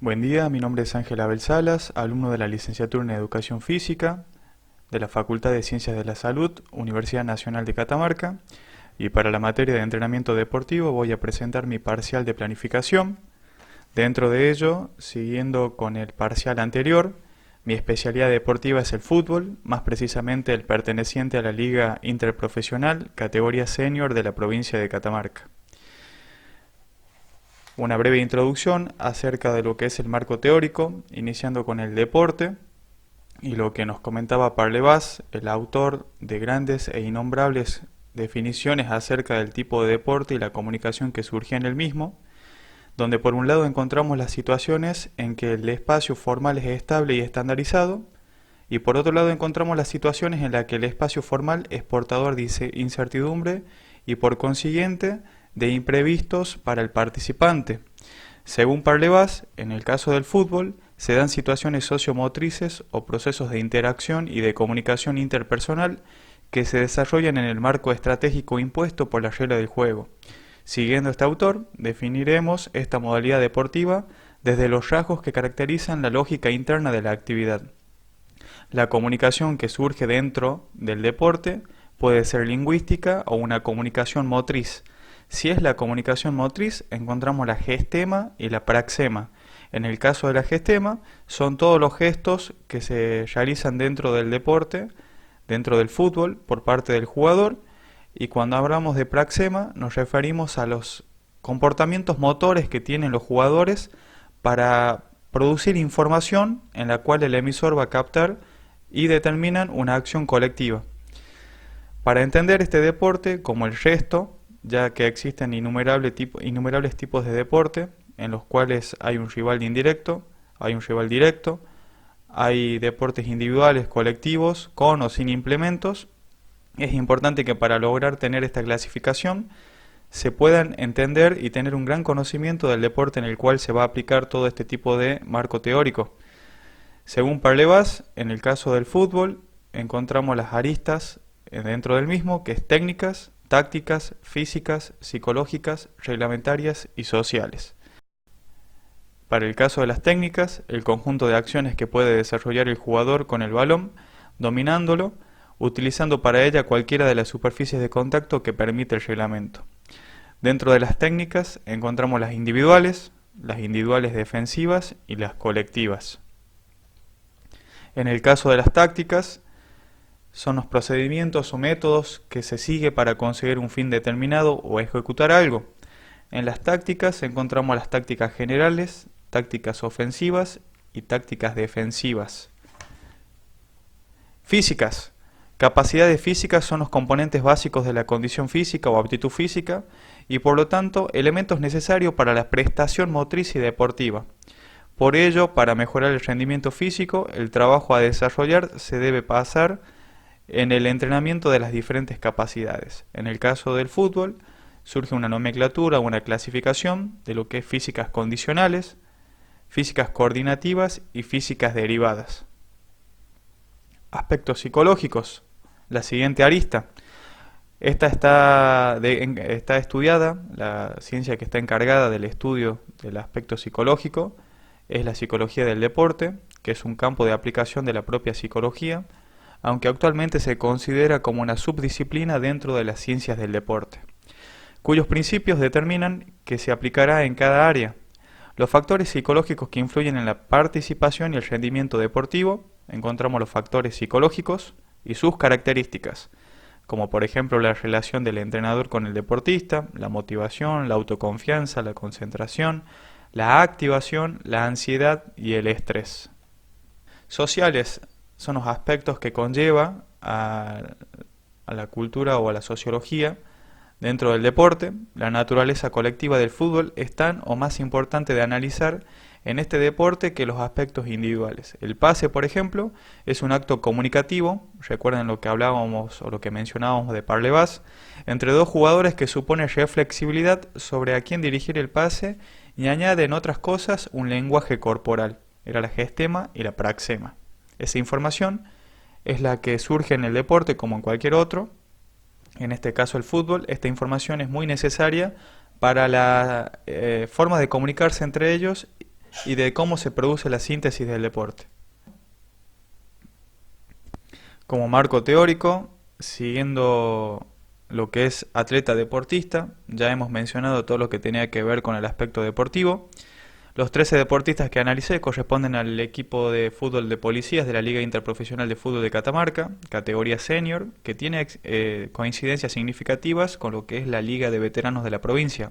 Buen día, mi nombre es Ángel Abel Salas, alumno de la licenciatura en Educación Física de la Facultad de Ciencias de la Salud, Universidad Nacional de Catamarca, y para la materia de entrenamiento deportivo voy a presentar mi parcial de planificación. Dentro de ello, siguiendo con el parcial anterior, mi especialidad deportiva es el fútbol, más precisamente el perteneciente a la Liga Interprofesional, categoría senior de la provincia de Catamarca. Una breve introducción acerca de lo que es el marco teórico, iniciando con el deporte y lo que nos comentaba Parlevas, el autor de grandes e innombrables definiciones acerca del tipo de deporte y la comunicación que surgía en el mismo, donde por un lado encontramos las situaciones en que el espacio formal es estable y estandarizado, y por otro lado encontramos las situaciones en las que el espacio formal es portador de incertidumbre y por consiguiente de imprevistos para el participante. Según Parlevas, en el caso del fútbol, se dan situaciones sociomotrices o procesos de interacción y de comunicación interpersonal que se desarrollan en el marco estratégico impuesto por la regla del juego. Siguiendo este autor, definiremos esta modalidad deportiva desde los rasgos que caracterizan la lógica interna de la actividad. La comunicación que surge dentro del deporte puede ser lingüística o una comunicación motriz. Si es la comunicación motriz, encontramos la gestema y la praxema. En el caso de la gestema, son todos los gestos que se realizan dentro del deporte, dentro del fútbol, por parte del jugador, y cuando hablamos de praxema nos referimos a los comportamientos motores que tienen los jugadores para producir información en la cual el emisor va a captar y determinan una acción colectiva. Para entender este deporte como el resto, ya que existen innumerables tipos de deporte en los cuales hay un rival indirecto, hay un rival directo, hay deportes individuales, colectivos, con o sin implementos, es importante que para lograr tener esta clasificación se puedan entender y tener un gran conocimiento del deporte en el cual se va a aplicar todo este tipo de marco teórico. Según Parlevas, en el caso del fútbol, encontramos las aristas dentro del mismo, que es técnicas, tácticas, físicas, psicológicas, reglamentarias y sociales. Para el caso de las técnicas, el conjunto de acciones que puede desarrollar el jugador con el balón, dominándolo, utilizando para ella cualquiera de las superficies de contacto que permite el reglamento. Dentro de las técnicas encontramos las individuales defensivas y las colectivas. En el caso de las tácticas, son los procedimientos o métodos que se sigue para conseguir un fin determinado o ejecutar algo. En las tácticas encontramos las tácticas generales, tácticas ofensivas y tácticas defensivas. Físicas. Capacidades físicas son los componentes básicos de la condición física o aptitud física y por lo tanto elementos necesarios para la prestación motriz y deportiva. Por ello, para mejorar el rendimiento físico, el trabajo a desarrollar se debe basar en el entrenamiento de las diferentes capacidades. En el caso del fútbol, surge una nomenclatura o una clasificación de lo que es físicas condicionales, físicas coordinativas y físicas derivadas. Aspectos psicológicos. La siguiente arista. Esta está estudiada, la ciencia que está encargada del estudio del aspecto psicológico es la psicología del deporte, que es un campo de aplicación de la propia psicología, aunque actualmente se considera como una subdisciplina dentro de las ciencias del deporte, cuyos principios determinan que se aplicará en cada área. Los factores psicológicos que influyen en la participación y el rendimiento deportivo, encontramos los factores psicológicos y sus características, como por ejemplo la relación del entrenador con el deportista, la motivación, la autoconfianza, la concentración, la activación, la ansiedad y el estrés. Sociales son los aspectos que conlleva a la cultura o a la sociología dentro del deporte. La naturaleza colectiva del fútbol es tan o más importante de analizar en este deporte que los aspectos individuales. El pase, por ejemplo, es un acto comunicativo, recuerden lo que hablábamos o lo que mencionábamos de Parlevas, entre dos jugadores que supone reflexibilidad sobre a quién dirigir el pase y añade en otras cosas un lenguaje corporal. Era la gestema y la praxema. Esa información es la que surge en el deporte como en cualquier otro. En este caso el fútbol, esta información es muy necesaria para la forma de comunicarse entre ellos y de cómo se produce la síntesis del deporte. Como marco teórico, siguiendo lo que es atleta deportista, ya hemos mencionado todo lo que tenía que ver con el aspecto deportivo. Los 13 deportistas que analicé corresponden al equipo de fútbol de policías de la Liga Interprofesional de Fútbol de Catamarca, categoría senior, que tiene coincidencias significativas con lo que es la Liga de Veteranos de la provincia.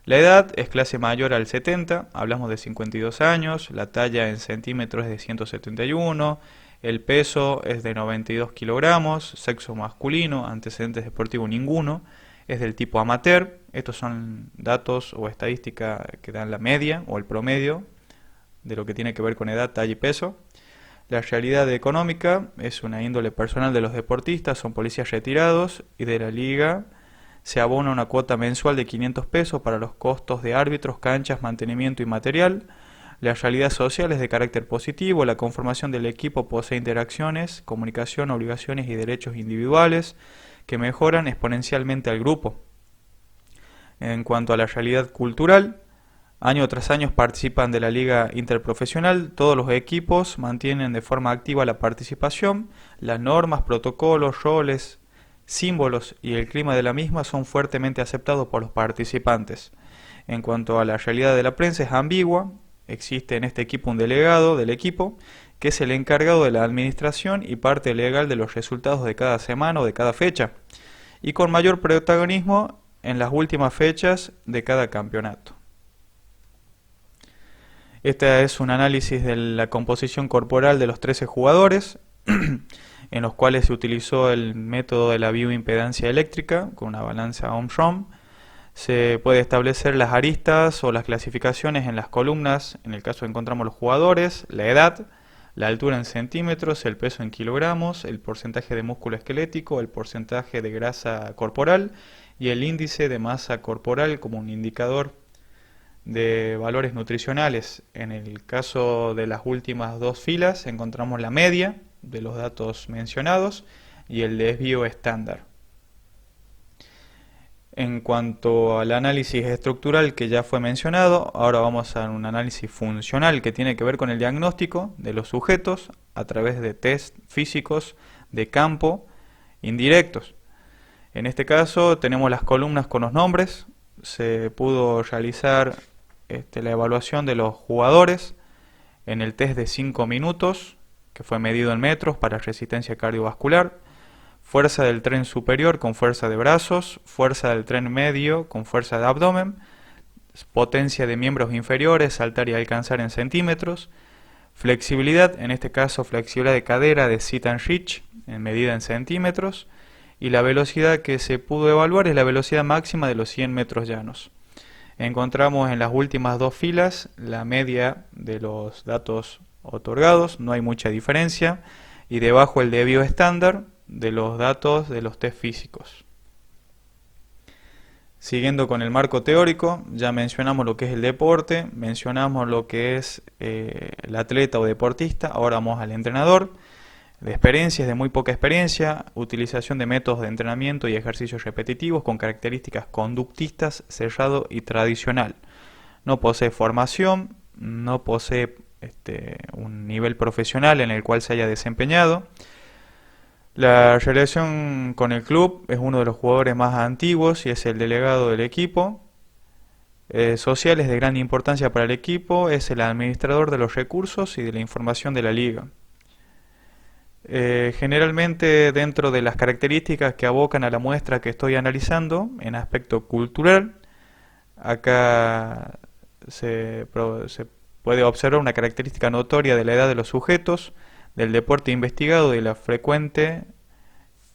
La edad es clase mayor al 70, hablamos de 52 años, la talla en centímetros es de 171, el peso es de 92 kilogramos, sexo masculino, antecedentes deportivos ninguno, es del tipo amateur. Estos son datos o estadísticas que dan la media o el promedio de lo que tiene que ver con edad, talla y peso. La realidad económica es una índole personal de los deportistas, son policías retirados y de la liga se abona una cuota mensual de 500 pesos para los costos de árbitros, canchas, mantenimiento y material. La realidad social es de carácter positivo, la conformación del equipo posee interacciones, comunicación, obligaciones y derechos individuales que mejoran exponencialmente al grupo. En cuanto a la realidad cultural, año tras año participan de la liga interprofesional, todos los equipos mantienen de forma activa la participación, las normas, protocolos, roles, símbolos y el clima de la misma son fuertemente aceptados por los participantes. En cuanto a la realidad de la prensa es ambigua, existe en este equipo un delegado del equipo que es el encargado de la administración y parte legal de los resultados de cada semana o de cada fecha, y con mayor protagonismo en las últimas fechas de cada campeonato. Este es un análisis de la composición corporal de los 13 jugadores, en los cuales se utilizó el método de la bioimpedancia eléctrica con una balanza Ohm-Rom. Se puede establecer las aristas o las clasificaciones en las columnas. En el caso encontramos los jugadores, la edad, la altura en centímetros, el peso en kilogramos, el porcentaje de músculo esquelético, el porcentaje de grasa corporal y el índice de masa corporal como un indicador de valores nutricionales. En el caso de las últimas dos filas encontramos la media de los datos mencionados y el desvío estándar. En cuanto al análisis estructural que ya fue mencionado, ahora vamos a un análisis funcional que tiene que ver con el diagnóstico de los sujetos a través de test físicos de campo indirectos. En este caso tenemos las columnas con los nombres, se pudo realizar la evaluación de los jugadores en el test de 5 minutos, que fue medido en metros para resistencia cardiovascular, fuerza del tren superior con fuerza de brazos, fuerza del tren medio con fuerza de abdomen, potencia de miembros inferiores, saltar y alcanzar en centímetros, flexibilidad, en este caso flexibilidad de cadera de sit and reach, en medida en centímetros, y la velocidad que se pudo evaluar es la velocidad máxima de los 100 metros llanos. Encontramos en las últimas dos filas la media de los datos otorgados, no hay mucha diferencia, y debajo el desvío estándar de los datos de los test físicos. Siguiendo con el marco teórico, ya mencionamos lo que es el deporte, mencionamos lo que es el atleta o deportista, ahora vamos al entrenador. De experiencias, de muy poca experiencia, utilización de métodos de entrenamiento y ejercicios repetitivos con características conductistas, cerrado y tradicional. No posee formación, no posee un nivel profesional en el cual se haya desempeñado. La relación con el club es uno de los jugadores más antiguos y es el delegado del equipo. Social es de gran importancia para el equipo, es el administrador de los recursos y de la información de la liga. Generalmente dentro de las características que abocan a la muestra que estoy analizando en aspecto cultural, acá se puede observar una característica notoria de la edad de los sujetos, del deporte investigado y de lo frecuente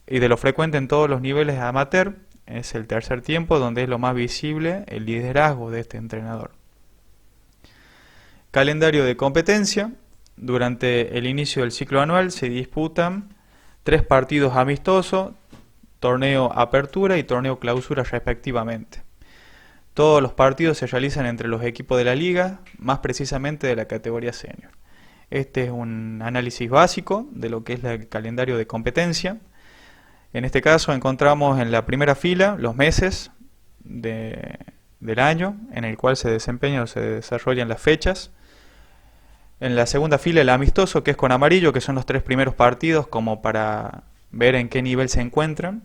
en todos los niveles amateur. Es el tercer tiempo donde es lo más visible el liderazgo de este entrenador. Calendario de competencia. Durante el inicio del ciclo anual se disputan 3 partidos amistosos, torneo apertura y torneo clausura respectivamente. Todos los partidos se realizan entre los equipos de la liga, más precisamente de la categoría senior. Este es un análisis básico de lo que es el calendario de competencia. En este caso encontramos en la primera fila los meses del año en el cual se desempeñan o se desarrollan las fechas. En la segunda fila el amistoso, que es con amarillo, que son los 3 primeros partidos, como para ver en qué nivel se encuentran.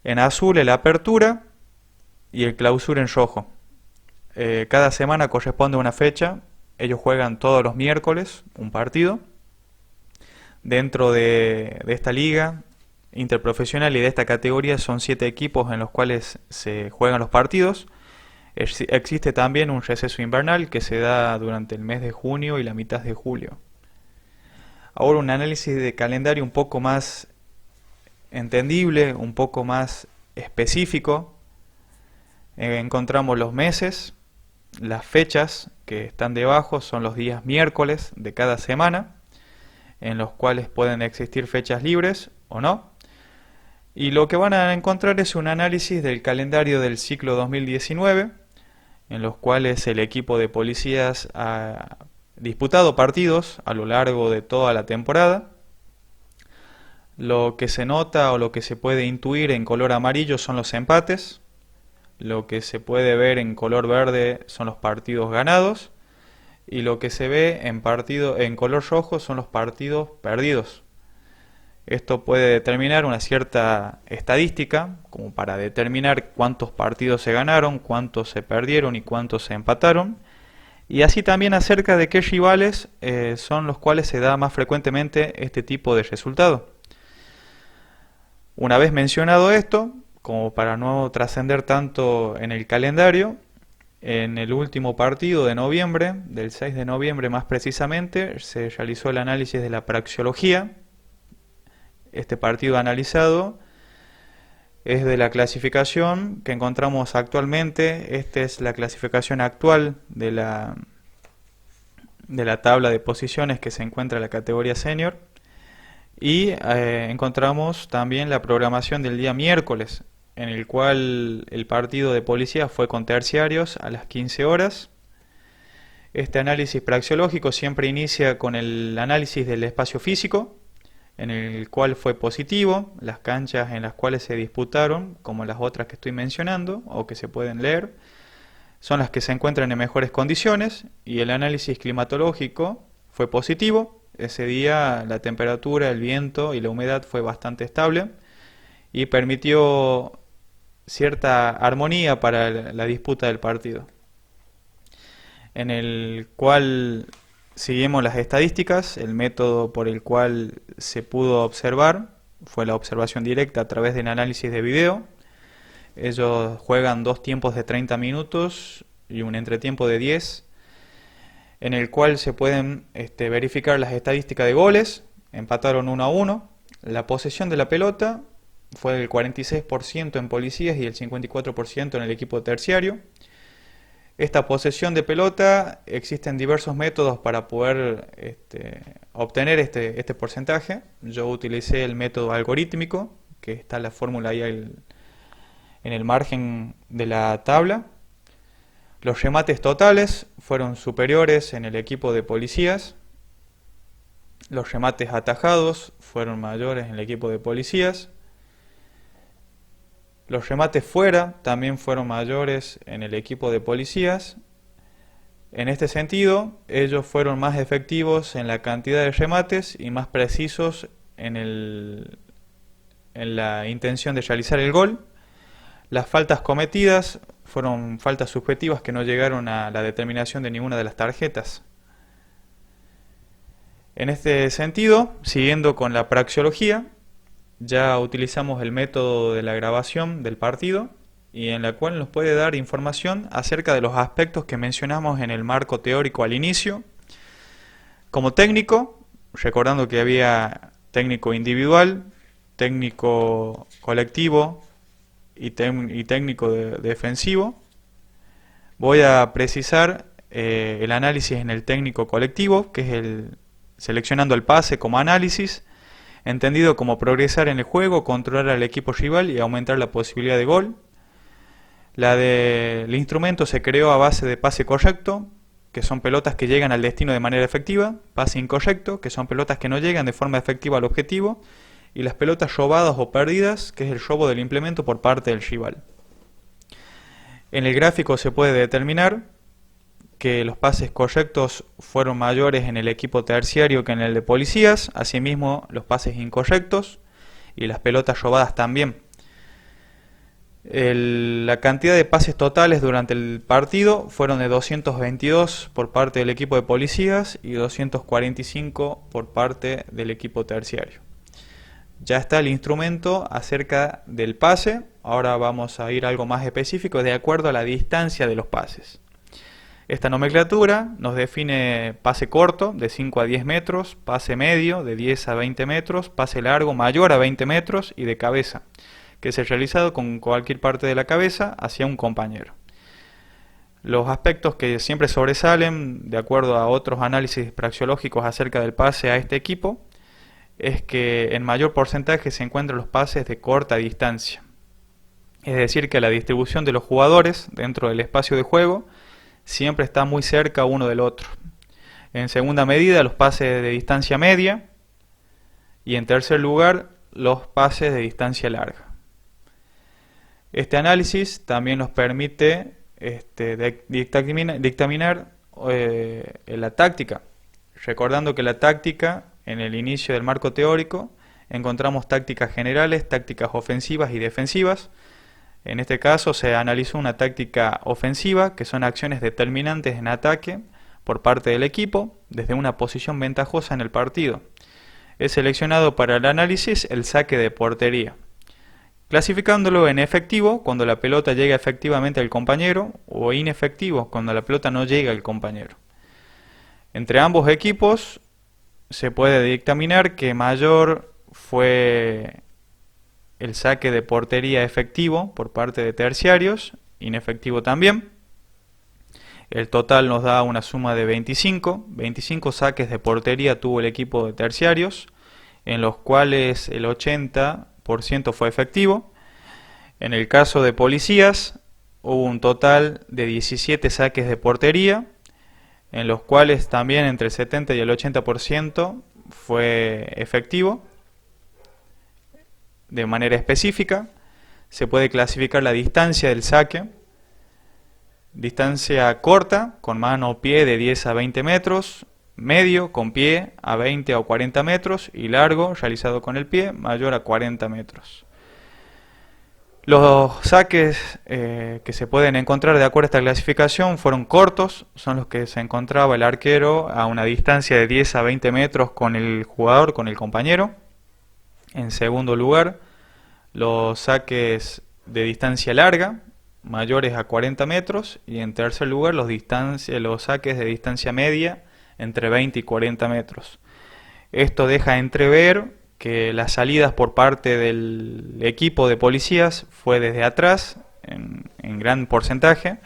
En azul el apertura y el clausura en rojo. Cada semana corresponde a una fecha. Ellos juegan todos los miércoles un partido. Dentro de esta liga interprofesional y de esta categoría son 7 equipos en los cuales se juegan los partidos. Existe también un receso invernal que se da durante el mes de junio y la mitad de julio. Ahora un análisis de calendario un poco más entendible, un poco más específico. Encontramos los meses, las fechas que están debajo son los días miércoles de cada semana, en los cuales pueden existir fechas libres o no. Y lo que van a encontrar es un análisis del calendario del ciclo 2019, en los cuales el equipo de policías ha disputado partidos a lo largo de toda la temporada. Lo que se nota o lo que se puede intuir en color amarillo son los empates. Lo que se puede ver en color verde son los partidos ganados. Y lo que se ve en color rojo son los partidos perdidos. Esto puede determinar una cierta estadística, como para determinar cuántos partidos se ganaron, cuántos se perdieron y cuántos se empataron. Y así también acerca de qué rivales son los cuales se da más frecuentemente este tipo de resultado. Una vez mencionado esto, como para no trascender tanto en el calendario, en el último partido de noviembre, del 6 de noviembre más precisamente, se realizó el análisis de la praxeología. Este partido analizado es de la clasificación que encontramos actualmente. Esta es la clasificación actual de la tabla de posiciones que se encuentra en la categoría senior. Y encontramos también la programación del día miércoles, en el cual el partido de policía fue con terciarios a las 15 horas. Este análisis praxeológico siempre inicia con el análisis del espacio físico, en el cual fue positivo, las canchas en las cuales se disputaron, como las otras que estoy mencionando, o que se pueden leer, son las que se encuentran en mejores condiciones, y el análisis climatológico fue positivo. Ese día la temperatura, el viento y la humedad fue bastante estable, y permitió cierta armonía para la disputa del partido, en el cual seguimos las estadísticas. El método por el cual se pudo observar fue la observación directa a través del análisis de video. Ellos juegan 2 tiempos de 30 minutos y un entretiempo de 10, en el cual se pueden verificar las estadísticas de goles. Empataron 1-1. La posesión de la pelota fue del 46% en policías y el 54% en el equipo terciario. Esta posesión de pelota, existen diversos métodos para poder obtener este porcentaje. Yo utilicé el método algorítmico, que está la fórmula ahí en el margen de la tabla. Los remates totales fueron superiores en el equipo de policías. Los remates atajados fueron mayores en el equipo de policías. Los remates fuera también fueron mayores en el equipo de policías. En este sentido, ellos fueron más efectivos en la cantidad de remates y más precisos en la intención de realizar el gol. Las faltas cometidas fueron faltas subjetivas que no llegaron a la determinación de ninguna de las tarjetas. En este sentido, siguiendo con la praxeología, ya utilizamos el método de la grabación del partido, y en la cual nos puede dar información acerca de los aspectos que mencionamos en el marco teórico al inicio. Como técnico, recordando que había técnico individual, técnico colectivo y técnico defensivo, voy a precisar el análisis en el técnico colectivo, que es seleccionando el pase como análisis, entendido como progresar en el juego, controlar al equipo rival y aumentar la posibilidad de gol. El instrumento se creó a base de pase correcto, que son pelotas que llegan al destino de manera efectiva; pase incorrecto, que son pelotas que no llegan de forma efectiva al objetivo; y las pelotas robadas o perdidas, que es el robo del implemento por parte del rival. En el gráfico se puede determinar que los pases correctos fueron mayores en el equipo terciario que en el de policías, asimismo los pases incorrectos y las pelotas robadas también. La cantidad de pases totales durante el partido fueron de 222 por parte del equipo de policías y 245 por parte del equipo terciario. Ya está el instrumento acerca del pase. Ahora vamos a ir a algo más específico de acuerdo a la distancia de los pases. Esta nomenclatura nos define pase corto de 5 a 10 metros, pase medio de 10 a 20 metros, pase largo mayor a 20 metros y de cabeza, que es realizado con cualquier parte de la cabeza hacia un compañero. Los aspectos que siempre sobresalen, de acuerdo a otros análisis praxeológicos acerca del pase a este equipo, es que en mayor porcentaje se encuentran los pases de corta distancia. Es decir, que la distribución de los jugadores dentro del espacio de juego siempre está muy cerca uno del otro. En segunda medida, los pases de distancia media y en tercer lugar, los pases de distancia larga. Este análisis también nos permite dictaminar la táctica, recordando que la táctica, en el inicio del marco teórico, encontramos tácticas generales, tácticas ofensivas y defensivas. En este caso se analizó una táctica ofensiva, que son acciones determinantes en ataque por parte del equipo, desde una posición ventajosa en el partido. He seleccionado para el análisis el saque de portería, clasificándolo en efectivo cuando la pelota llega efectivamente al compañero o inefectivo cuando la pelota no llega al compañero. Entre ambos equipos se puede dictaminar que mayor fue el saque de portería efectivo por parte de terciarios, inefectivo también. El total nos da una suma de 25 saques de portería tuvo el equipo de terciarios, en los cuales el 80% fue efectivo. En el caso de policías hubo un total de 17 saques de portería, en los cuales también entre el 70 y el 80% fue efectivo. De manera específica, se puede clasificar la distancia del saque: distancia corta, con mano o pie, de 10 a 20 metros, medio, con pie, a 20 o 40 metros, y largo, realizado con el pie, mayor a 40 metros. Los saques que se pueden encontrar de acuerdo a esta clasificación fueron cortos, son los que se encontraba el arquero a una distancia de 10 a 20 metros con el jugador, con el compañero. En segundo lugar, los saques de distancia larga, mayores a 40 metros. Y en tercer lugar, los saques de distancia media, entre 20 y 40 metros. Esto deja entrever que las salidas por parte del equipo de policías fue desde atrás, en gran porcentaje.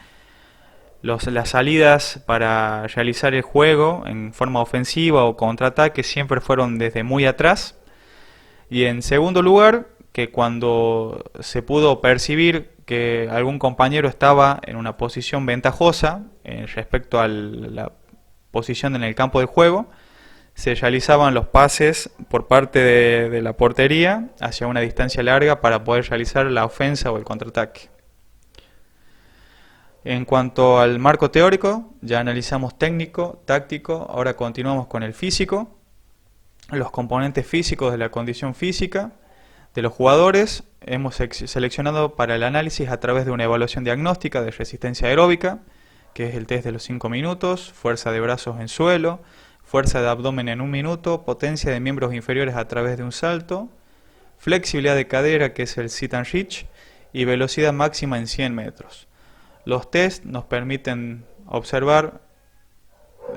Las salidas para realizar el juego en forma ofensiva o contraataque siempre fueron desde muy atrás. Y en segundo lugar, que cuando se pudo percibir que algún compañero estaba en una posición ventajosa respecto a la posición en el campo de juego, se realizaban los pases por parte de la portería hacia una distancia larga para poder realizar la ofensa o el contraataque. En cuanto al marco teórico, ya analizamos técnico, táctico, ahora continuamos con el físico. Los componentes físicos de la condición física de los jugadores hemos seleccionado para el análisis a través de una evaluación diagnóstica de resistencia aeróbica, que es el test de los 5 minutos, fuerza de brazos en suelo, fuerza de abdomen en 1 minuto, potencia de miembros inferiores a través de un salto, flexibilidad de cadera, que es el sit and reach, y velocidad máxima en 100 metros. Los test nos permiten observar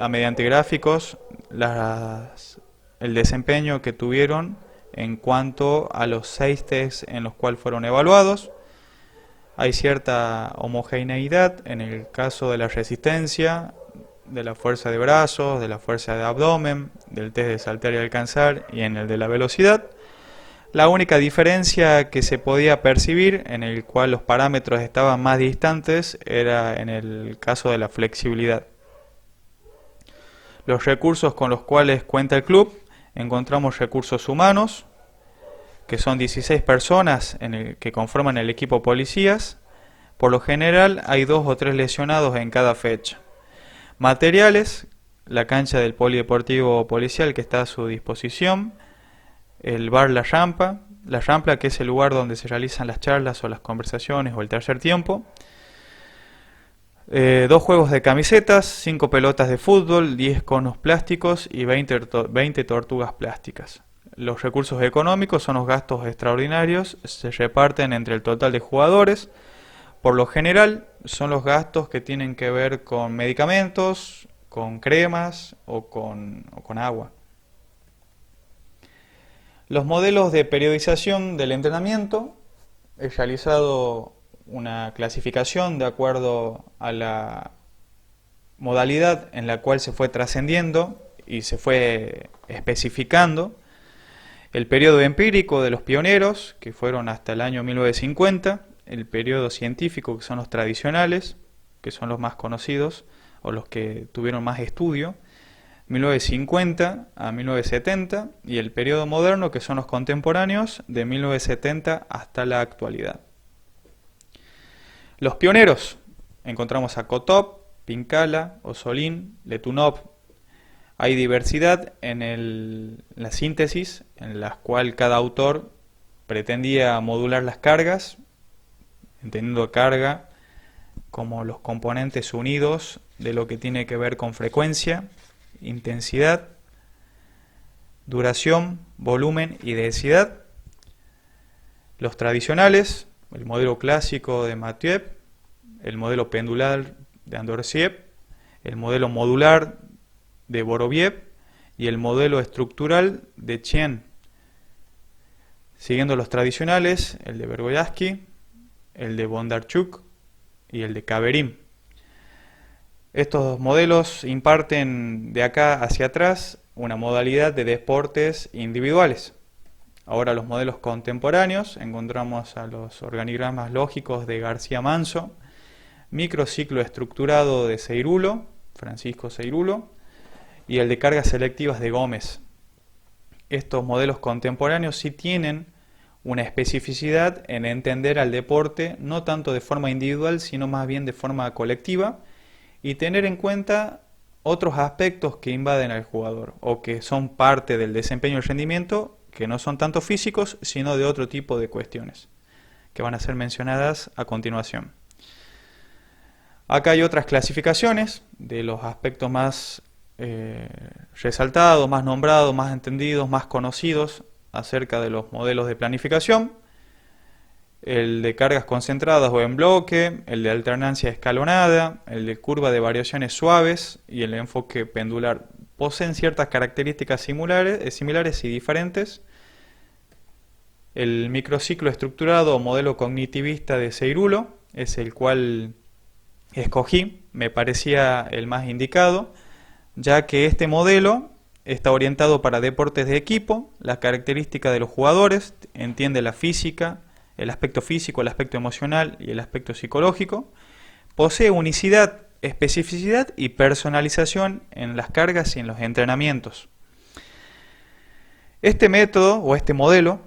mediante gráficos el desempeño que tuvieron en cuanto a los 6 tests en los cuales fueron evaluados. Hay cierta homogeneidad en el caso de la resistencia, de la fuerza de brazos, de la fuerza de abdomen, del test de saltar y alcanzar y en el de la velocidad. La única diferencia que se podía percibir, en el cual los parámetros estaban más distantes, era en el caso de la flexibilidad. Los recursos con los cuales cuenta el club: encontramos recursos humanos, que son 16 personas que conforman el equipo policías. Por lo general hay 2 o 3 lesionados en cada fecha. Materiales, la cancha del polideportivo policial que está a su disposición, el bar La Rampla que es el lugar donde se realizan las charlas o las conversaciones o el tercer tiempo, 2 juegos de camisetas, 5 pelotas de fútbol, 10 conos plásticos y 20 tortugas plásticas. Los recursos económicos son los gastos extraordinarios, se reparten entre el total de jugadores. Por lo general son los gastos que tienen que ver con medicamentos, con cremas o con agua. Los modelos de periodización del entrenamiento. He realizado una clasificación de acuerdo a la modalidad en la cual se fue trascendiendo y se fue especificando. El periodo empírico de los pioneros, que fueron hasta el año 1950, el periodo científico, que son los tradicionales, que son los más conocidos o los que tuvieron más estudio, 1950 a 1970, y el periodo moderno, que son los contemporáneos, de 1970 hasta la actualidad. Los pioneros, encontramos a Kotov, Pinkala, Osolin, Letunov. Hay diversidad en la síntesis, en la cual cada autor pretendía modular las cargas, entendiendo carga como los componentes unidos de lo que tiene que ver con frecuencia, intensidad, duración, volumen y densidad. Los tradicionales, el modelo clásico de Mathieu, el modelo pendular de Andorciev, el modelo modular de Boroviev y el modelo estructural de Chien. Siguiendo los tradicionales, el de Vergoyansky, el de Bondarchuk y el de Kaverin. Estos modelos imparten de acá hacia atrás una modalidad de deportes individuales. Ahora los modelos contemporáneos, encontramos a los organigramas lógicos de García Manso, microciclo estructurado de Ceirulo, Francisco Ceirulo, y el de cargas selectivas de Gómez. Estos modelos contemporáneos sí tienen una especificidad en entender al deporte no tanto de forma individual, sino más bien de forma colectiva, y tener en cuenta otros aspectos que invaden al jugador o que son parte del desempeño y rendimiento, que no son tanto físicos, sino de otro tipo de cuestiones, que van a ser mencionadas a continuación. Acá hay otras clasificaciones de los aspectos más resaltados, más nombrados, más entendidos, más conocidos acerca de los modelos de planificación. El de cargas concentradas o en bloque, el de alternancia escalonada, el de curva de variaciones suaves y el enfoque pendular. Poseen ciertas características similares y diferentes. El microciclo estructurado o modelo cognitivista de Ceirulo es el cual escogí, me parecía el más indicado, ya que este modelo está orientado para deportes de equipo, las características de los jugadores, entiende la física, el aspecto físico, el aspecto emocional y el aspecto psicológico, posee unicidad, especificidad y personalización en las cargas y en los entrenamientos. Este método o este modelo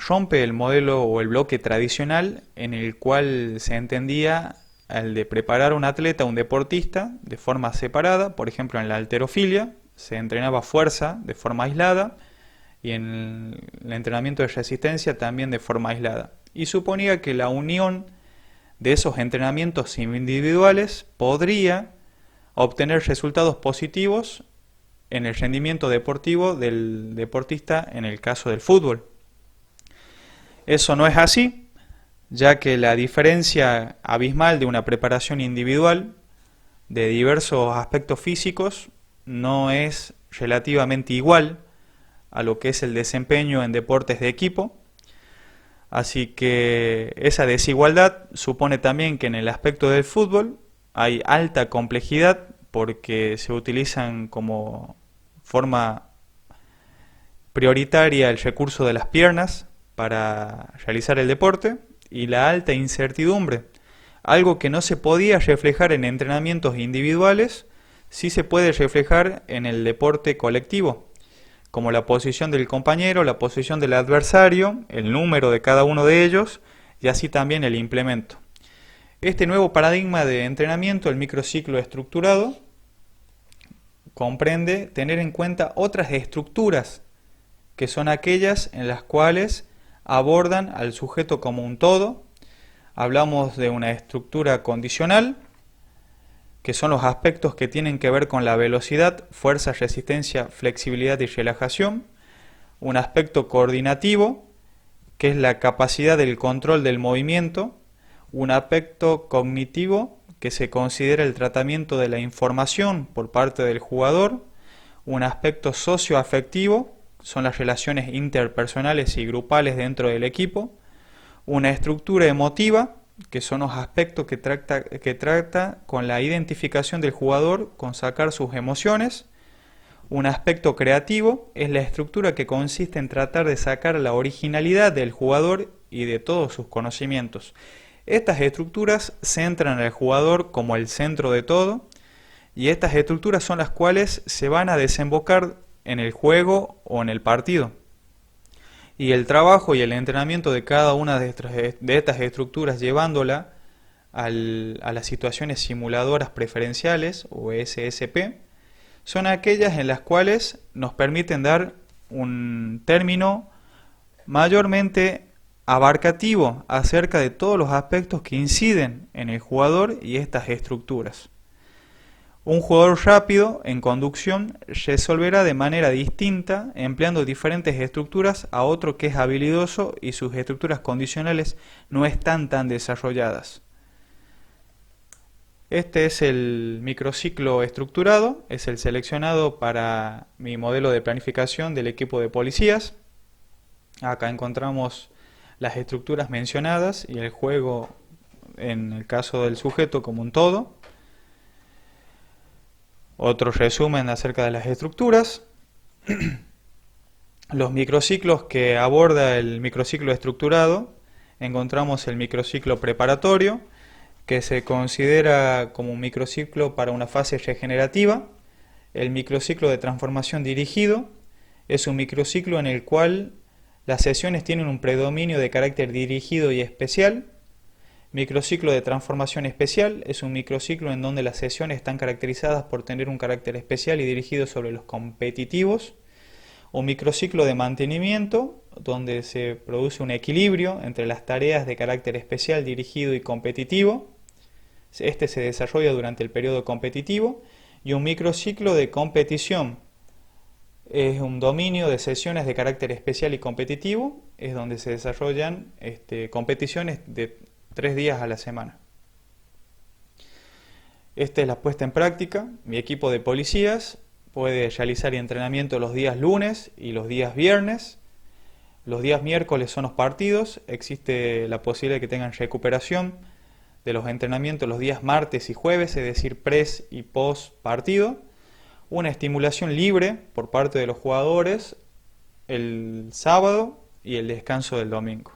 rompe el modelo o el bloque tradicional en el cual se entendía al de preparar a un atleta, un deportista, de forma separada. Por ejemplo, en la halterofilia se entrenaba fuerza de forma aislada y en el entrenamiento de resistencia también de forma aislada. Y suponía que la unión de esos entrenamientos individuales podría obtener resultados positivos en el rendimiento deportivo del deportista en el caso del fútbol. Eso no es así, ya que la diferencia abismal de una preparación individual de diversos aspectos físicos no es relativamente igual a lo que es el desempeño en deportes de equipo. Así que esa desigualdad supone también que en el aspecto del fútbol hay alta complejidad porque se utilizan como forma prioritaria el recurso de las piernas para realizar el deporte y la alta incertidumbre, algo que no se podía reflejar en entrenamientos individuales, sí se puede reflejar en el deporte colectivo, como la posición del compañero, la posición del adversario, el número de cada uno de ellos y así también el implemento. Este nuevo paradigma de entrenamiento, el microciclo estructurado, comprende tener en cuenta otras estructuras, que son aquellas en las cuales abordan al sujeto como un todo. Hablamos de una estructura condicional, que son los aspectos que tienen que ver con la velocidad, fuerza, resistencia, flexibilidad y relajación. Un aspecto coordinativo, que es la capacidad del control del movimiento. Un aspecto cognitivo, que se considera el tratamiento de la información por parte del jugador. Un aspecto socioafectivo, son las relaciones interpersonales y grupales dentro del equipo. Una estructura emotiva, que son los aspectos que trata con la identificación del jugador, con sacar sus emociones. Un aspecto creativo es la estructura que consiste en tratar de sacar la originalidad del jugador y de todos sus conocimientos. Estas estructuras centran al jugador como el centro de todo, y estas estructuras son las cuales se van a desembocar en el juego o en el partido. Y el trabajo y el entrenamiento de cada una de estas estructuras, llevándola a las situaciones simuladoras preferenciales o SSP, son aquellas en las cuales nos permiten dar un término mayormente abarcativo acerca de todos los aspectos que inciden en el jugador y estas estructuras. Un jugador rápido en conducción resolverá de manera distinta, empleando diferentes estructuras, a otro que es habilidoso y sus estructuras condicionales no están tan desarrolladas. Este es el microciclo estructurado, es el seleccionado para mi modelo de planificación del equipo de policías. Acá encontramos las estructuras mencionadas y el juego en el caso del sujeto como un todo. Otro resumen acerca de las estructuras. Los microciclos que aborda el microciclo estructurado, encontramos el microciclo preparatorio, que se considera como un microciclo para una fase regenerativa. El microciclo de transformación dirigido es un microciclo en el cual las sesiones tienen un predominio de carácter dirigido y especial. Microciclo de transformación especial es un microciclo en donde las sesiones están caracterizadas por tener un carácter especial y dirigido sobre los competitivos. Un microciclo de mantenimiento, donde se produce un equilibrio entre las tareas de carácter especial, dirigido y competitivo. Este se desarrolla durante el periodo competitivo. Y un microciclo de competición es un dominio de sesiones de carácter especial y competitivo, es donde se desarrollan competiciones de 3 días a la semana. Esta es la puesta en práctica. Mi equipo de policías puede realizar entrenamiento los días lunes y los días viernes. Los días miércoles son los partidos. Existe la posibilidad de que tengan recuperación de los entrenamientos los días martes y jueves, es decir, pres y post partido. Una estimulación libre por parte de los jugadores el sábado y el descanso del domingo.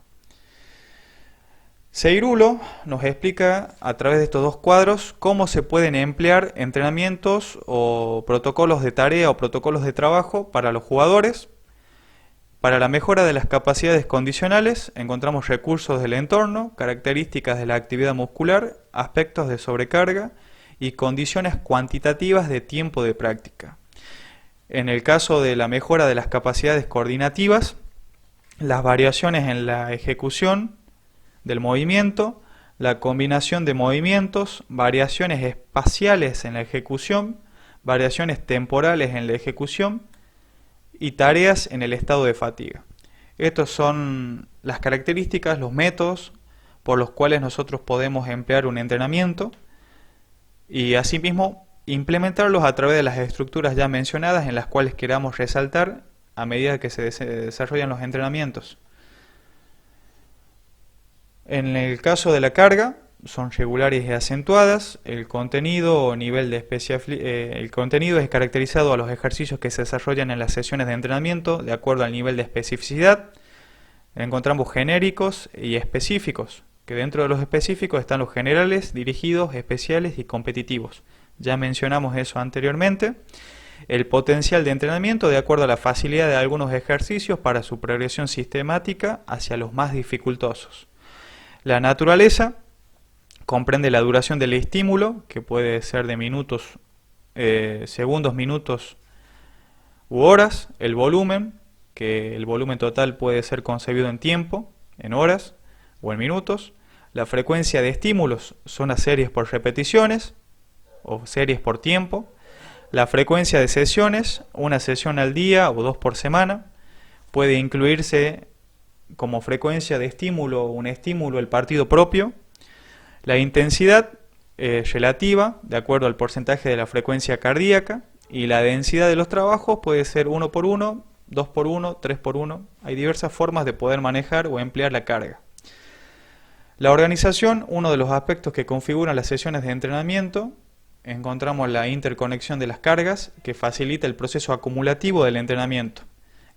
Seirulo nos explica a través de estos dos cuadros cómo se pueden emplear entrenamientos o protocolos de tarea o protocolos de trabajo para los jugadores. Para la mejora de las capacidades condicionales encontramos recursos del entorno, características de la actividad muscular, aspectos de sobrecarga y condiciones cuantitativas de tiempo de práctica. En el caso de la mejora de las capacidades coordinativas, las variaciones en la ejecución del movimiento, la combinación de movimientos, variaciones espaciales en la ejecución, variaciones temporales en la ejecución y tareas en el estado de fatiga. Estas son las características, los métodos por los cuales nosotros podemos emplear un entrenamiento y asimismo implementarlos a través de las estructuras ya mencionadas en las cuales queramos resaltar a medida que se desarrollan los entrenamientos. En el caso de la carga, son regulares y acentuadas. El contenido o nivel de el contenido es caracterizado a los ejercicios que se desarrollan en las sesiones de entrenamiento de acuerdo al nivel de especificidad. Encontramos genéricos y específicos, que dentro de los específicos están los generales, dirigidos, especiales y competitivos. Ya mencionamos eso anteriormente. El potencial de entrenamiento de acuerdo a la facilidad de algunos ejercicios para su progresión sistemática hacia los más dificultosos. La naturaleza, comprende la duración del estímulo, que puede ser de minutos, segundos, minutos u horas, el volumen, que el volumen total puede ser concebido en tiempo, en horas o en minutos. La frecuencia de estímulos son las series por repeticiones o series por tiempo. La frecuencia de sesiones, una sesión al día o 2 por semana. Puede incluirse como frecuencia de estímulo un estímulo el partido propio. La intensidad relativa, de acuerdo al porcentaje de la frecuencia cardíaca. Y la densidad de los trabajos puede ser 1 por 1, 2 por 1, 3 por 1. Hay diversas formas de poder manejar o emplear la carga. La organización, uno de los aspectos que configuran las sesiones de entrenamiento, encontramos la interconexión de las cargas, que facilita el proceso acumulativo del entrenamiento,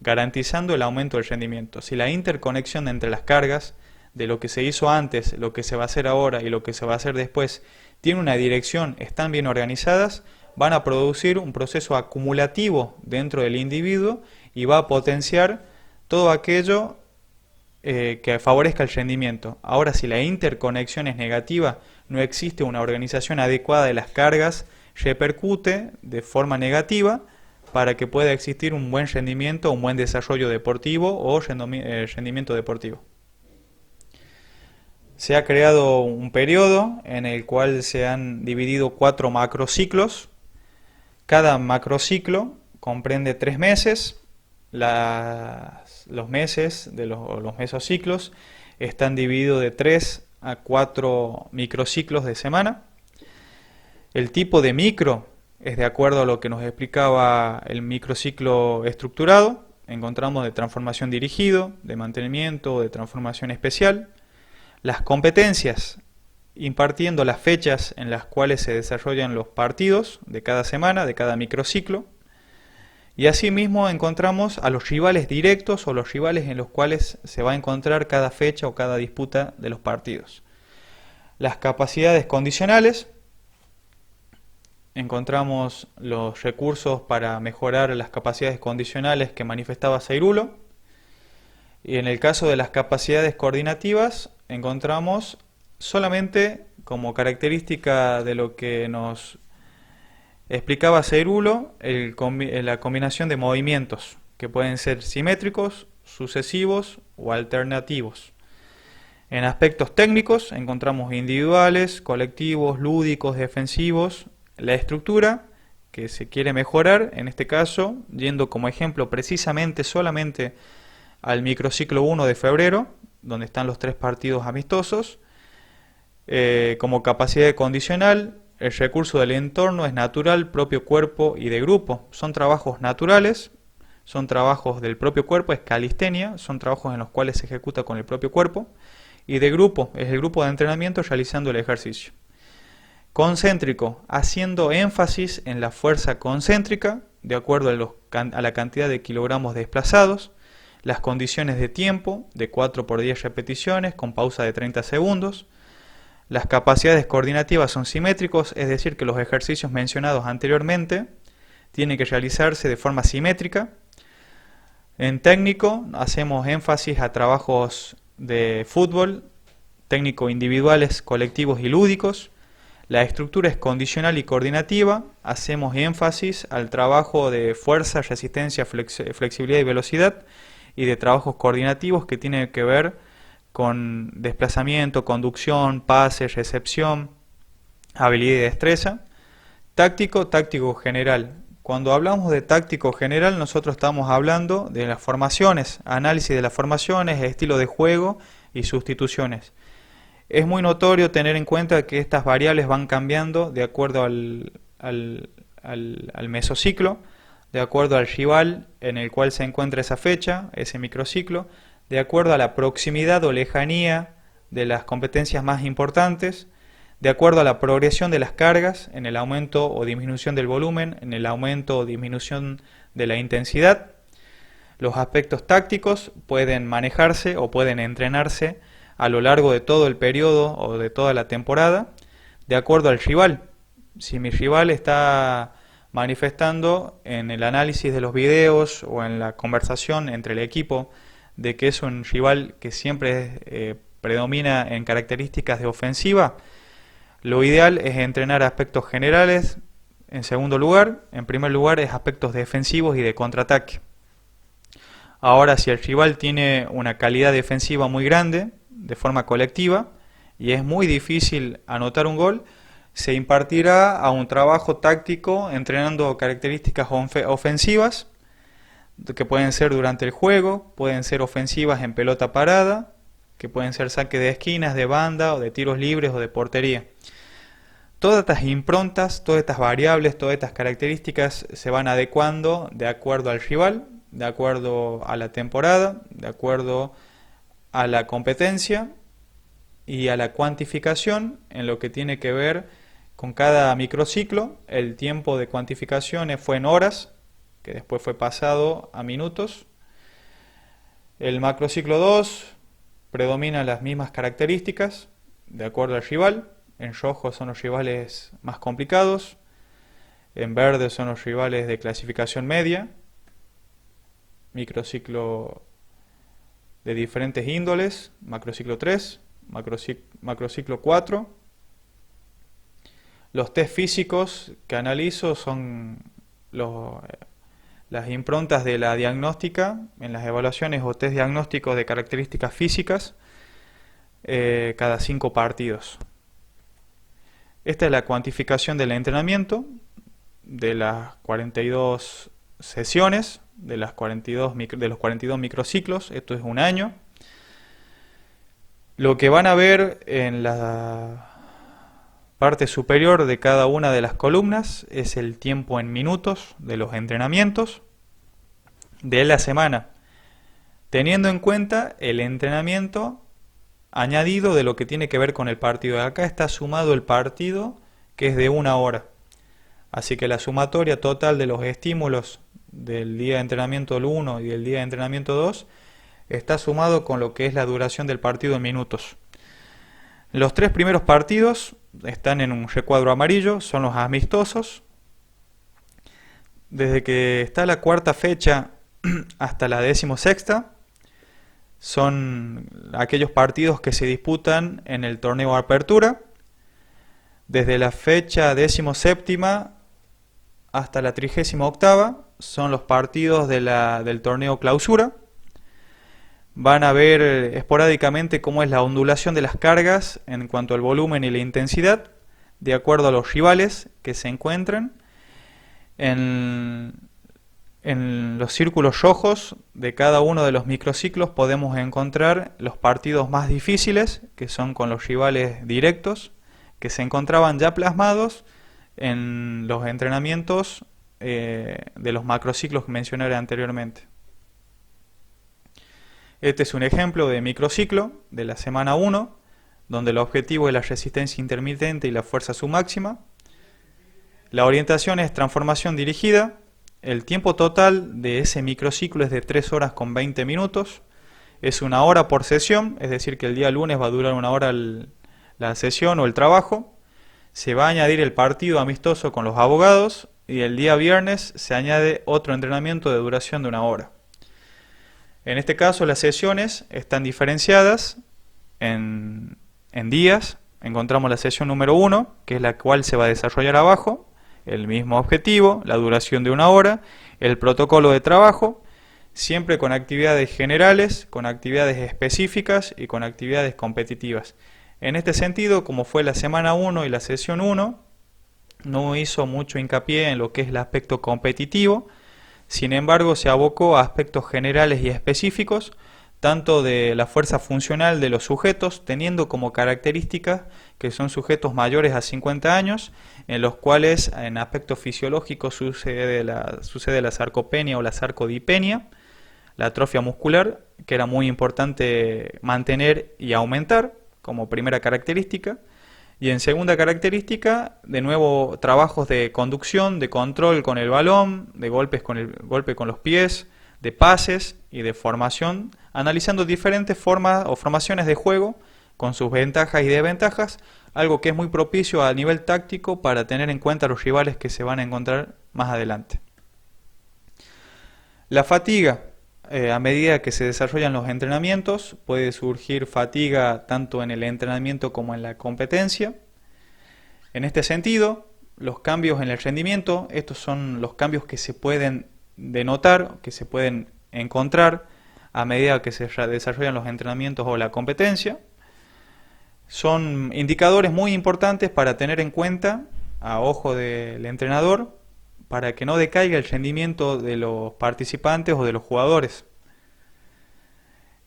garantizando el aumento del rendimiento. Si la interconexión entre las cargas, de lo que se hizo antes, lo que se va a hacer ahora y lo que se va a hacer después, tiene una dirección, están bien organizadas, van a producir un proceso acumulativo dentro del individuo y va a potenciar todo aquello que favorezca el rendimiento. Ahora, si la interconexión es negativa, no existe una organización adecuada de las cargas, repercute de forma negativa para que pueda existir un buen rendimiento, un buen desarrollo deportivo o rendimiento deportivo. Se ha creado un periodo en el cual se han dividido 4 macrociclos. Cada macrociclo comprende 3 meses. Los meses de los mesociclos están divididos de 3 a 4 microciclos de semana. El tipo de micro es de acuerdo a lo que nos explicaba el microciclo estructurado. Encontramos de transformación dirigido, de mantenimiento, de transformación especial. Las competencias, impartiendo las fechas en las cuales se desarrollan los partidos de cada semana, de cada microciclo. Y asimismo encontramos a los rivales directos o los rivales en los cuales se va a encontrar cada fecha o cada disputa de los partidos. Las capacidades condicionales, encontramos los recursos para mejorar las capacidades condicionales que manifestaba Seirulo. Y en el caso de las capacidades coordinativas, encontramos solamente como característica de lo que nos explicaba Seirulo, la combinación de movimientos, que pueden ser simétricos, sucesivos o alternativos. En aspectos técnicos encontramos individuales, colectivos, lúdicos, defensivos. La estructura que se quiere mejorar, en este caso, yendo como ejemplo precisamente solamente al microciclo 1 de febrero, donde están los 3 partidos amistosos. Como capacidad condicional, el recurso del entorno es natural, propio cuerpo y de grupo. Son trabajos naturales, son trabajos del propio cuerpo, es calistenia, son trabajos en los cuales se ejecuta con el propio cuerpo. Y de grupo, es el grupo de entrenamiento realizando el ejercicio. Concéntrico, haciendo énfasis en la fuerza concéntrica, de acuerdo a la cantidad de kilogramos desplazados. Las condiciones de tiempo, de 4 por 10 repeticiones, con pausa de 30 segundos. Las capacidades coordinativas son simétricos, es decir, que los ejercicios mencionados anteriormente tienen que realizarse de forma simétrica. En técnico, hacemos énfasis a trabajos de fútbol, técnico individuales, colectivos y lúdicos. La estructura es condicional y coordinativa, hacemos énfasis al trabajo de fuerza, resistencia, flexibilidad y velocidad, y de trabajos coordinativos que tienen que ver con desplazamiento, conducción, pase, recepción, habilidad y destreza. Táctico general. Cuando hablamos de táctico general, nosotros estamos hablando de las formaciones, análisis de las formaciones, estilo de juego y sustituciones. Es muy notorio tener en cuenta que estas variables van cambiando de acuerdo al mesociclo, de acuerdo al rival en el cual se encuentra esa fecha, ese microciclo, de acuerdo a la proximidad o lejanía de las competencias más importantes, de acuerdo a la progresión de las cargas, en el aumento o disminución del volumen, en el aumento o disminución de la intensidad. Los aspectos tácticos pueden manejarse o pueden entrenarse a lo largo de todo el periodo o de toda la temporada, de acuerdo al rival. Si mi rival está manifestando en el análisis de los videos o en la conversación entre el equipo de que es un rival que siempre predomina en características de ofensiva, Lo ideal es entrenar aspectos generales, en segundo lugar. En primer lugar es aspectos defensivos y de contraataque. Ahora, si el rival tiene una calidad defensiva muy grande, de forma colectiva, y es muy difícil anotar un gol, se impartirá a un trabajo táctico entrenando características ofensivas, que pueden ser durante el juego, pueden ser ofensivas en pelota parada, que pueden ser saques de esquinas, de banda, o de tiros libres, o de portería. Todas estas improntas, todas estas variables, todas estas características se van adecuando de acuerdo al rival, de acuerdo a la temporada, de acuerdo a la competencia y a la cuantificación en lo que tiene que ver con cada microciclo. El tiempo de cuantificación fue en horas, que después fue pasado a minutos. El macrociclo 2 predomina las mismas características de acuerdo al rival. En rojo son los rivales más complicados, en verde son los rivales de clasificación media. Microciclo de diferentes índoles, macrociclo 3, macrociclo 4. Los test físicos que analizo son las improntas de la diagnóstica en las evaluaciones o test diagnósticos de características físicas cada 5 partidos. Esta es la cuantificación del entrenamiento de las 42 sesiones, de los 42 microciclos. Esto es un año. Lo que van a ver en la parte superior de cada una de las columnas es el tiempo en minutos de los entrenamientos de la semana, teniendo en cuenta el entrenamiento añadido de lo que tiene que ver con el partido. Acá está sumado el partido, que es de 1 hora. Así que la sumatoria total de los estímulos del día de entrenamiento 1 y del día de entrenamiento 2 está sumado con lo que es la duración del partido en minutos. Los 3 primeros partidos están en un recuadro amarillo, son los amistosos. Desde que está la 4ª fecha hasta la 16ª son aquellos partidos que se disputan en el torneo Apertura. Desde la fecha 17ª hasta la 38ª son los partidos del torneo Clausura. Van a ver esporádicamente cómo es la ondulación de las cargas en cuanto al volumen y la intensidad, de acuerdo a los rivales que se encuentran. En los círculos rojos de cada uno de los microciclos podemos encontrar los partidos más difíciles, que son con los rivales directos, que se encontraban ya plasmados en los entrenamientos de los macrociclos que mencioné anteriormente. Este es un ejemplo de microciclo de la semana 1, donde el objetivo es la resistencia intermitente y la fuerza submáxima. La orientación es transformación dirigida. El tiempo total de ese microciclo es de 3 horas con 20 minutos. Es 1 hora por sesión, es decir que el día lunes va a durar 1 hora la sesión o el trabajo. Se va a añadir el partido amistoso con los abogados y el día viernes se añade otro entrenamiento de duración de 1 hora. En este caso las sesiones están diferenciadas en días. Encontramos la sesión número 1, que es la cual se va a desarrollar abajo. El mismo objetivo, la duración de 1 hora, el protocolo de trabajo, siempre con actividades generales, con actividades específicas y con actividades competitivas. En este sentido, como fue la semana 1 y la sesión 1, no hizo mucho hincapié en lo que es el aspecto competitivo. Sin embargo, se abocó a aspectos generales y específicos, tanto de la fuerza funcional de los sujetos, teniendo como características que son sujetos mayores a 50 años, en los cuales en aspectos fisiológicos sucede la sarcopenia o la sarcodipenia, la atrofia muscular, que era muy importante mantener y aumentar como primera característica. Y en segunda característica, de nuevo, trabajos de conducción, de control con el balón, de golpe con los pies, de pases y de formación, analizando diferentes formas o formaciones de juego con sus ventajas y desventajas, algo que es muy propicio a nivel táctico para tener en cuenta los rivales que se van a encontrar más adelante. La fatiga, a medida que se desarrollan los entrenamientos, puede surgir fatiga tanto en el entrenamiento como en la competencia. En este sentido, los cambios en el rendimiento, estos son los cambios que se pueden denotar, que se pueden encontrar a medida que se desarrollan los entrenamientos o la competencia. Son indicadores muy importantes para tener en cuenta a ojo del entrenador para que no decaiga el rendimiento de los participantes o de los jugadores.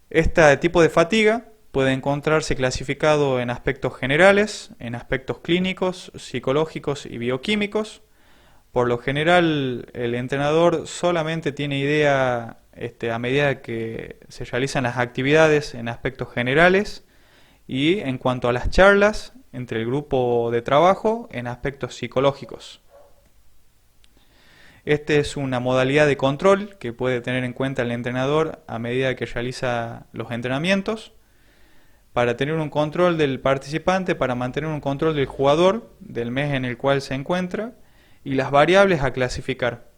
Este tipo de fatiga puede encontrarse clasificado en aspectos generales, en aspectos clínicos, psicológicos y bioquímicos. Por lo general, el entrenador solamente tiene idea a medida que se realizan las actividades en aspectos generales y en cuanto a las charlas entre el grupo de trabajo en aspectos psicológicos. Esta es una modalidad de control que puede tener en cuenta el entrenador a medida que realiza los entrenamientos, para tener un control del participante, para mantener un control del jugador, del mes en el cual se encuentra, y las variables a clasificar.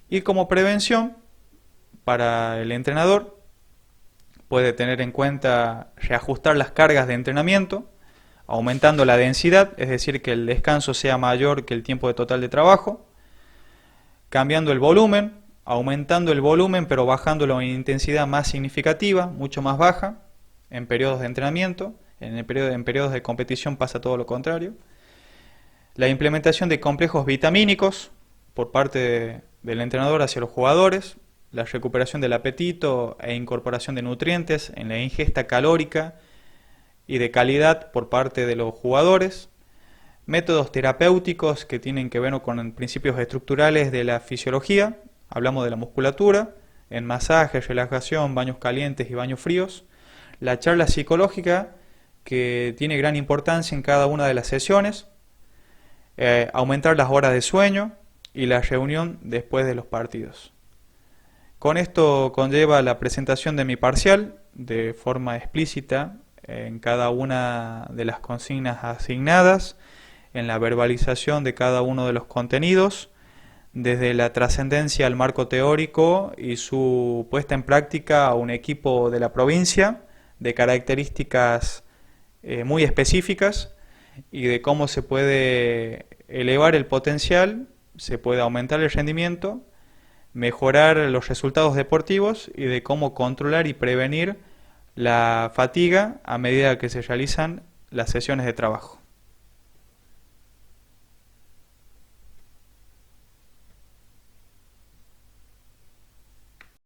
Y como prevención, para el entrenador, puede tener en cuenta reajustar las cargas de entrenamiento, aumentando la densidad, es decir, que el descanso sea mayor que el tiempo total de trabajo, cambiando el volumen, aumentando el volumen pero bajándolo en intensidad más significativa, mucho más baja, en periodos de entrenamiento. En periodos de competición pasa todo lo contrario. La implementación de complejos vitamínicos por parte del entrenador hacia los jugadores, la recuperación del apetito e incorporación de nutrientes en la ingesta calórica y de calidad por parte de los jugadores, métodos terapéuticos que tienen que ver con principios estructurales de la fisiología, hablamos de la musculatura, en masajes, relajación, baños calientes y baños fríos, la charla psicológica que tiene gran importancia en cada una de las sesiones, aumentar las horas de sueño y la reunión después de los partidos. Con esto conlleva la presentación de mi parcial de forma explícita en cada una de las consignas asignadas, en la verbalización de cada uno de los contenidos, desde la trascendencia al marco teórico y su puesta en práctica a un equipo de la provincia de características muy específicas y de cómo se puede elevar el potencial, se puede aumentar el rendimiento, mejorar los resultados deportivos y de cómo controlar y prevenir la fatiga a medida que se realizan las sesiones de trabajo.